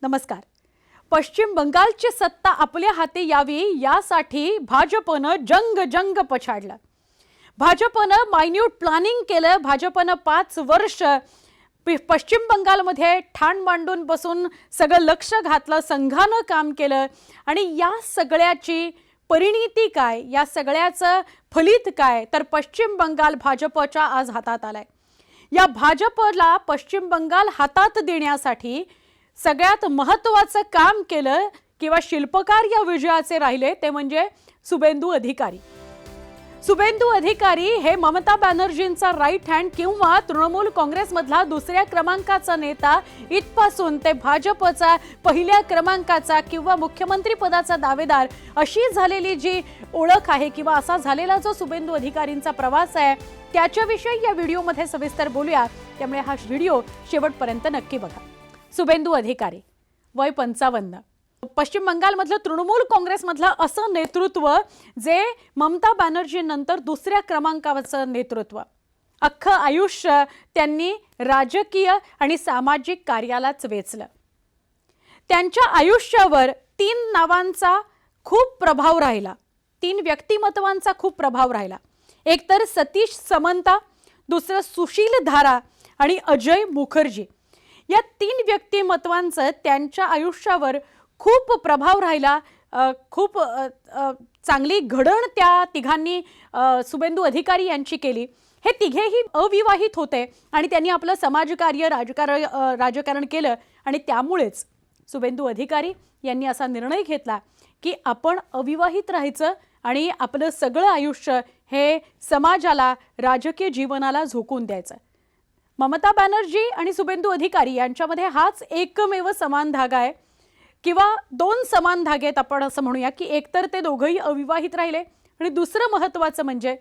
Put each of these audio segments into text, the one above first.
नमस्कार. पश्चिम बंगालची सत्ता आपल्या हाती यावी यासाठी भाजपनं जंग पछाडलं. भाजपनं मायन्यूट प्लॅनिंग केलं. भाजपनं 5 वर्ष पश्चिम बंगालमध्ये ठाण मांडून बसून सगळं लक्ष घातलं, संघानं काम केलं आणि या सगळ्याची परिणिती काय, या सगळ्याचं फलित काय, तर पश्चिम बंगाल भाजपच्या आज हातात आलाय. या भाजपला पश्चिम बंगाल हातात देण्यासाठी सगळ्यात महत्त्वाचं काम केलं किंवा शिल्पकार या विजयाचे राहिले ते म्हणजे शुभेंदू अधिकारी. शुभेंदू अधिकारी हे ममता बॅनर्जींचा राईट हँड किंवा तृणमूल काँग्रेसमधला दुसऱ्या क्रमांकाचा नेता इथपासून ते भाजपचा पहिल्या क्रमांकाचा किंवा मुख्यमंत्री पदाचा दावेदार अशी झालेली जी ओळख आहे किंवा असा झालेला जो शुभेंदू अधिकारींचा प्रवास आहे त्याच्याविषयी या व्हिडिओमध्ये सविस्तर बोलूया. त्यामुळे हा व्हिडिओ शेवटपर्यंत नक्की बघा. शुभेंदू अधिकारी, वय 55, पश्चिम बंगालमधलं तृणमूल काँग्रेसमधलं असं नेतृत्व जे ममता बॅनर्जी नंतर दुसऱ्या क्रमांकावरचं नेतृत्व. अख्खं आयुष्य त्यांनी राजकीय आणि सामाजिक कार्यालाच वेचलं. त्यांच्या आयुष्यावर 3 नावांचा खूप प्रभाव राहिला, 3 व्यक्तिमत्वांचा खूप प्रभाव राहिला. एक तर सतीश समंता, दुसरं सुशील धारा आणि अजय मुखर्जी. या 3 व्यक्तिमत्वांचं त्यांच्या आयुष्यावर खूप प्रभाव राहिला. खूप चांगली घडण त्या तिघांनी शुभेंदू अधिकारी यांची केली. हे तिघेही अविवाहित होते आणि त्यांनी आपलं समाजकार्य राजकारण केलं आणि त्यामुळेच शुभेंदू अधिकारी यांनी असा निर्णय घेतला की आपण अविवाहित राहायचं आणि आपलं सगळं आयुष्य हे समाजाला, राजकीय जीवनाला झोकून द्यायचं. ममता बॅनर्जी आणि शुभेंदू अधिकारी यांच्यामध्ये हाच एकमेव समान धागा आहे किंवा 2 समान धागे आहेत आपण असं म्हणूया की एकतर ते दोघंही अविवाहित राहिले आणि दुसरं महत्त्वाचं म्हणजे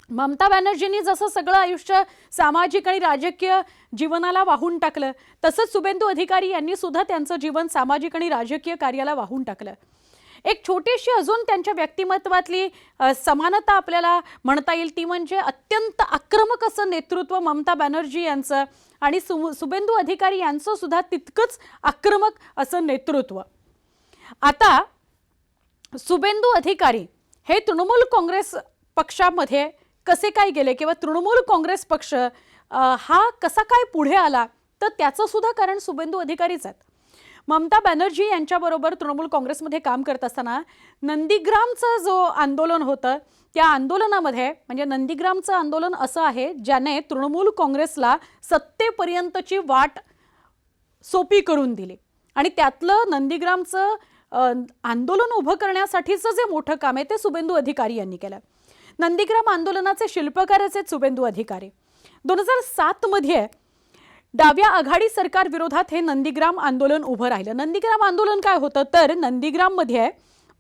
ममता बॅनर्जींनी जसं सगळं आयुष्य सामाजिक आणि राजकीय जीवनाला वाहून टाकलं तसंच शुभेंदू अधिकारी यांनी सुद्धा त्यांचं जीवन सामाजिक आणि राजकीय कार्याला वाहून टाकलं. एक छोटीशी अजून त्यांच्या व्यक्तिमत्वातली समानता आपल्याला म्हणता येईल ती म्हणजे अत्यंत आक्रमक असं नेतृत्व ममता बॅनर्जी यांचं आणि शुभेंदू अधिकारी यांचं सुद्धा तितकंच आक्रमक असं नेतृत्व. आता शुभेंदू अधिकारी हे तृणमूल काँग्रेस पक्षामध्ये कसे काय गेले किंवा तृणमूल काँग्रेस पक्ष हा कसा काय पुढे आला तर त्याचं सुद्धा कारण शुभेंदू अधिकारीच आहेत. ममता बॅनर्जी यांच्याबरोबर तृणमूल काँग्रेसमध्ये काम करत असताना नंदीग्रामचं जो आंदोलन होतं त्या आंदोलनामध्ये म्हणजे नंदीग्रामचं आंदोलन असं आहे ज्याने तृणमूल काँग्रेसला सत्तेपर्यंतची वाट सोपी करून दिली आणि त्यातलं नंदीग्रामचं आंदोलन उभं करण्यासाठीचं जे मोठं काम आहे ते शुभेंदू अधिकारी यांनी केलं. नंदीग्राम आंदोलनाचे शिल्पकारच आहेत शुभेंदू अधिकारी. 2007 मध्ये डाव्या आघाडी सरकार विरोधात हे नंदीग्राम आंदोलन उभं राहिलं. नंदीग्राम आंदोलन काय होतं तर नंदीग्राममध्ये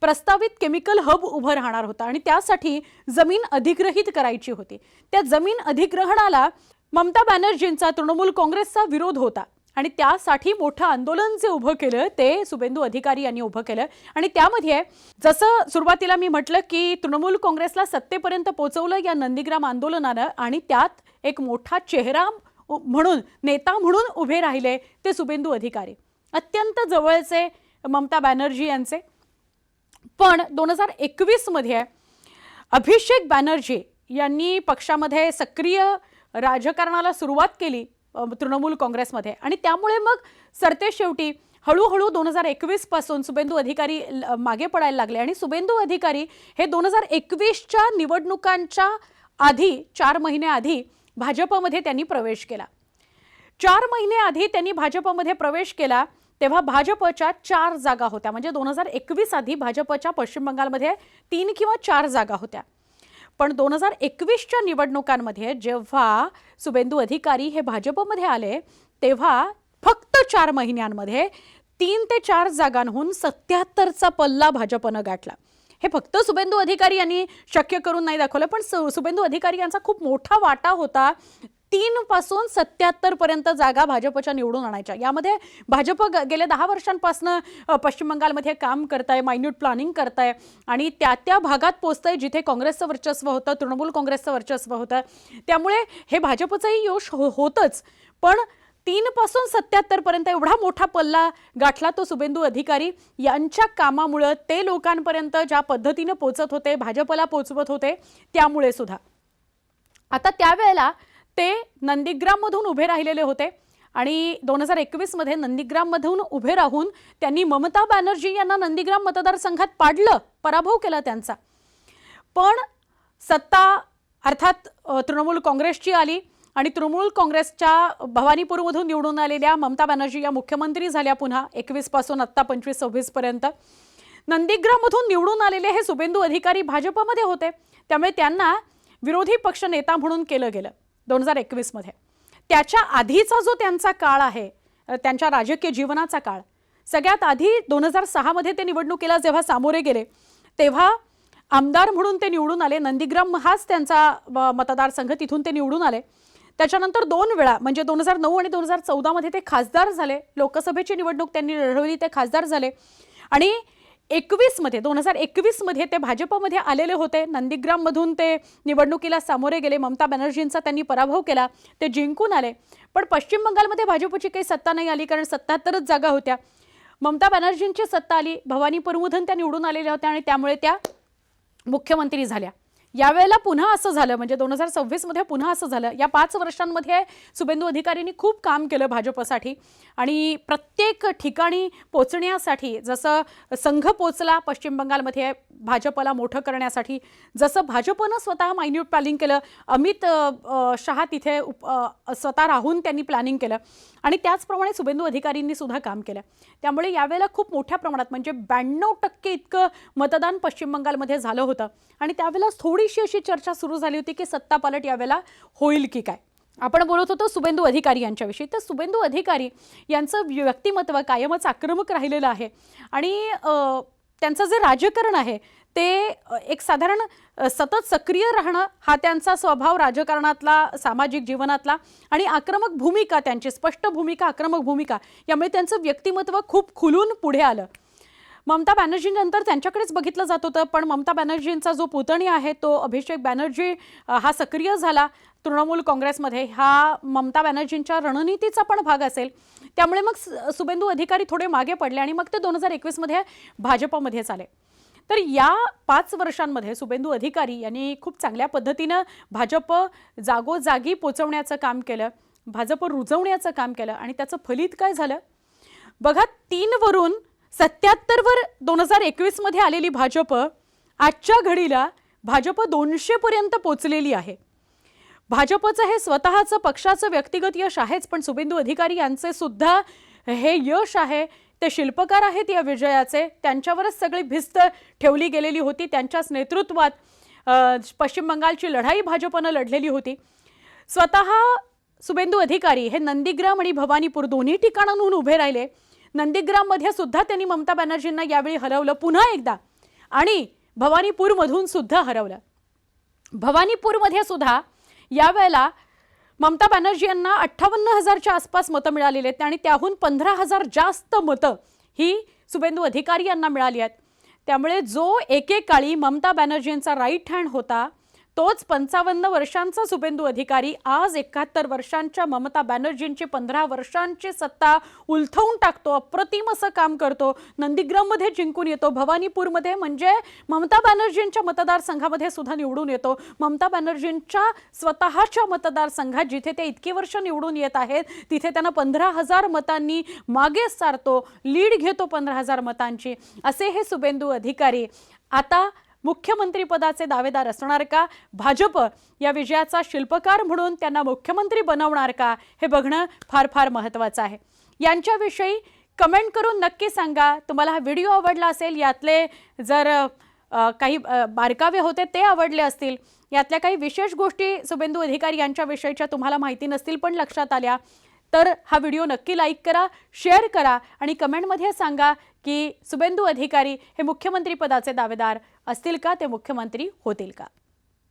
प्रस्तावित केमिकल हब उभं राहणार होता आणि त्यासाठी जमीन अधिग्रहित करायची होती. त्या जमीन अधिग्रहणाला ममता बॅनर्जींचा तृणमूल काँग्रेसचा विरोध होता आणि त्यासाठी मोठं आंदोलन जे उभं केलं ते शुभेंदू अधिकारी यांनी उभं केलं आणि त्यामध्ये जसं सुरुवातीला मी म्हटलं की तृणमूल काँग्रेसला सत्तेपर्यंत पोहोचवलं या नंदीग्राम आंदोलनानं आणि त्यात एक मोठा चेहरा म्हणून नेता म्हणून उभे राहिले ते शुभेंदू अधिकारी, अत्यंत जवळचे ममता बॅनर्जी यांचे. पण 2021 मध्ये अभिषेक बॅनर्जी यांनी पक्षामध्ये सक्रिय राजकारणाला सुरुवात केली तृणमूल काँग्रेसमध्ये आणि त्यामुळे मग सरतेशेवटी हळूहळू 2021 पासून शुभेंदू अधिकारी मागे पडायला लागले आणि शुभेंदू अधिकारी हे 2021च्या निवडणुकांच्या आधी 4 महिन्याआधी भाजपमध्ये त्यांनी प्रवेश केला. 4 महिन्याआधी त्यांनी भाजपमध्ये प्रवेश केला तेव्हा भाजपच्या 4 जागा होत्या. म्हणजे 2021 आधी भाजपच्या पश्चिम बंगालमध्ये 3 किंवा 4 जागा होत्या. पण 2021च्या निवडणुकांमध्ये जेव्हा शुभेंदू अधिकारी हे भाजपमध्ये आले तेव्हा फक्त 4 महिन्यांमध्ये 3 ते 4 जागांहून 77चा पल्ला भाजपनं गाठला. हे फक्त शुभेंदू अधिकारी यांनी शक्य करून नाही दाखवलं पण शुभेंदू अधिकारी यांचा खूप मोठा वाटा होता. 3 पासून 77 पर्यंत जागा भाजपच्या निवडून आणायच्या. यामध्ये भाजप गेल्या 10 वर्षांपासून पश्चिम बंगालमध्ये काम करताय, मायन्यूट प्लॅनिंग करताय आणि त्या भागात पोहोचतंय जिथे काँग्रेसचं वर्चस्व होतं, तृणमूल काँग्रेसचं वर्चस्व होतं. त्यामुळे हे भाजपचंही यश होतंच पण 3 पासून 77 पर्यंत एवढा मोठा पल्ला गाठला तो शुभेंदू अधिकारी यांच्या कामामुळे, ते लोकांपर्यंत ज्या पद्धतीने पोहोचत होते, भाजपला पोहोचवत होते, त्यामुळे सुद्धा. आता त्यावेळेला ते नंदीग्राम मधून उभे राहिलेले होते आणि 2021 मध्ये नंदीग्राम मधून उभे राहून त्यांनी ममता बॅनर्जी यांना नंदीग्राम मतदारसंघात पाडलं, पराभव केला त्यांचा. पण सत्ता अर्थात तृणमूल काँग्रेसची आली आणि तृणमूल काँग्रेसच्या भवानीपूरमधून निवडून आलेल्या ममता बॅनर्जी या मुख्यमंत्री झाल्या पुन्हा 21 पासून आता 25-26 पर्यंत. नंदीग्राममधून निवडून आलेले हे शुभेंदू अधिकारी भाजपमध्ये होते, त्यामुळे त्यांना विरोधी पक्ष नेता म्हणून केलं गेलं 2021 मध्ये. त्याच्या आधीचा जो त्यांचा काळ आहे, त्यांच्या राजकीय जीवनाचा काळ, सगळ्यात आधी 2006 मध्ये ते निवडणुकीला जेव्हा सामोरे गेले तेव्हा आमदार म्हणून ते निवडून आले. नंदीग्राम हाच त्यांचा मतदारसंघ, तिथून ते निवडून आले. त्याच्यानंतर 2 वेळा म्हणजे 2009 आणि 2014 मध्ये ते खासदार झाले. लोकसभेची निवडणूक त्यांनी लढवली, ते खासदार झाले. आणि 2021 मध्ये ते भाजपमध्ये आलेले होते. नंदीग्राम मधून ते निवडणुकीला सामोरे गेले. ममता बॅनर्जींचा त्यांनी पराभव केला, ते जिंकून आले. पण पश्चिम बंगालमध्ये भाजपची काही सत्ता नाही आली, कारण 77च जागा होत्या. ममता बॅनर्जींची सत्ता आली, भवानीपूरमधून त्या निवडून आलेल्या होत्या आणि त्यामुळे त्या मुख्यमंत्री झाल्या. यावेळेला पुन्हा असं झालं, म्हणजे 2026 मध्ये पुन्हा असं झालं. या 5 वर्षांमध्ये शुभेंदू अधिकारींनी खूप काम केलं भाजपसाठी आणि प्रत्येक ठिकाणी पोचण्यासाठी, जसं संघ पोचला पश्चिम बंगालमध्ये भाजपला मोठं करण्यासाठी, जसं भाजपनं स्वतः मायन्यूट प्लॅनिंग केलं, अमित शहा तिथे स्वतः राहून त्यांनी प्लॅनिंग केलं आणि त्याचप्रमाणे शुभेंदू अधिकारींनी सुद्धा काम केलं. त्यामुळे यावेळेला खूप मोठ्या प्रमाणात म्हणजे 92% इतकं मतदान पश्चिम बंगालमध्ये झालं होतं आणि त्यावेळेला थोडीशी अशी चर्चा सुरू झाली होती की सत्ता पालट यावेळेला होईल की काय. आपण बोलत होतो शुभेंदू अधिकारी यांच्याविषयी. तर शुभेंदू अधिकारी यांचं व्यक्तिमत्व कायमच आक्रमक राहिलेलं आहे आणि त्यांचं जे राजकारण आहे ते एक साधारण सतत सक्रिय राहणं हा त्यांचा स्वभाव राजकारणातला, सामाजिक जीवनातला, आणि आक्रमक भूमिका, त्यांची स्पष्ट भूमिका, आक्रमक भूमिका, यामुळे त्यांचं व्यक्तिमत्व खूप खुलून पुढे आलं. ममता बॅनर्जींनंतर त्यांच्याकडेच बघितलं जात होतं, पण ममता बॅनर्जींचा जो पुतणी आहे तो अभिषेक बॅनर्जी हा सक्रिय झाला तृणमूल काँग्रेसमध्ये. हा ममता बॅनर्जींच्या रणनीतीचा पण भाग असेल. त्यामुळे मग शुभेंदू अधिकारी थोडे मागे पडले आणि मग ते 2021 मध्ये भाजपमध्येच आले. तर या 5 वर्षांमध्ये शुभेंदू अधिकारी यांनी खूप चांगल्या पद्धतीनं भाजप जागोजागी पोचवण्याचं काम केलं, भाजप रुजवण्याचं काम केलं आणि त्याचं फलित काय झालं बघा. 3 वरून 77 वर 2021 मध्ये आलेली भाजप आजच्या घडीला भाजप 200 पर्यंत पोचलेली आहे. भाजपचं हे स्वतःचं पक्षाचं व्यक्तिगत यश आहेच, पण शुभेंदू अधिकारी यांचे सुद्धा हे यश आहे. ते शिल्पकार आहेत या विजयाचे. त्यांच्यावरच सगळी भिस्त ठेवली गेलेली होती. त्यांच्याच नेतृत्वात पश्चिम बंगालची लढाई भाजपनं लढलेली होती. स्वतः शुभेंदू अधिकारी हे नंदीग्राम आणि भवानीपूर दोन्ही ठिकाणांहून उभे राहिले. नंदीग्राममध्ये सुद्धा त्यांनी ममता बॅनर्जींना यावेळी हरवलं पुन्हा एकदा आणि भवानीपूरमधून सुद्धा हरवलं. भवानीपूरमध्ये सुद्धा यावेळेला ममता बॅनर्जी यांना 58,000च्या आसपास मतं मिळालेली आहेत आणि त्याहून 15,000 जास्त मतं ही शुभेंदू अधिकारी यांना मिळाली आहेत. त्यामुळे जो एकेकाळी ममता बॅनर्जींचा राईट हँड होता तोच 55 वर्षांचा शुभेंदू अधिकारी आज 71 वर्षांच्या ममता बॅनर्जींची 15 वर्षांची सत्ता उलथवून टाकतो. अप्रतिम असं काम करतो. नंदीग्राममध्ये जिंकून येतो, भवानीपूरमध्ये म्हणजे ममता बॅनर्जींच्या मतदारसंघामध्ये सुद्धा निवडून येतो. ममता बॅनर्जींच्या स्वतःच्या मतदारसंघात जिथे ते इतकी वर्ष निवडून येत आहेत तिथे त्यांना 15,000 मतांनी मागे सारतो, लीड घेतो 15,000 मतांची. असे हे शुभेंदू अधिकारी आता मुख्यमंत्री पदाचे दावेदार असणार का? भाजप या विजयाचा शिल्पकार म्हणून त्यांना मुख्यमंत्री बनवणार का? हे बघणं फार फार महत्त्वाचं आहे. यांच्याविषयी कमेंट करून नक्की सांगा. तुम्हाला हा व्हिडिओ आवडला असेल, यातले जर काही बारकावे होते ते आवडले असतील, यातल्या काही विशेष गोष्टी शुभेंदू अधिकारी यांच्याविषयीच्या तुम्हाला माहिती नसतील पण लक्षात आल्या, तर हा व्हिडिओ नक्की लाईक करा, शेअर करा आणि कमेंटमध्ये सांगा की शुभेंदू अधिकारी हे मुख्यमंत्री पदाचे दावेदार असतील का, ते मुख्यमंत्री होतील का.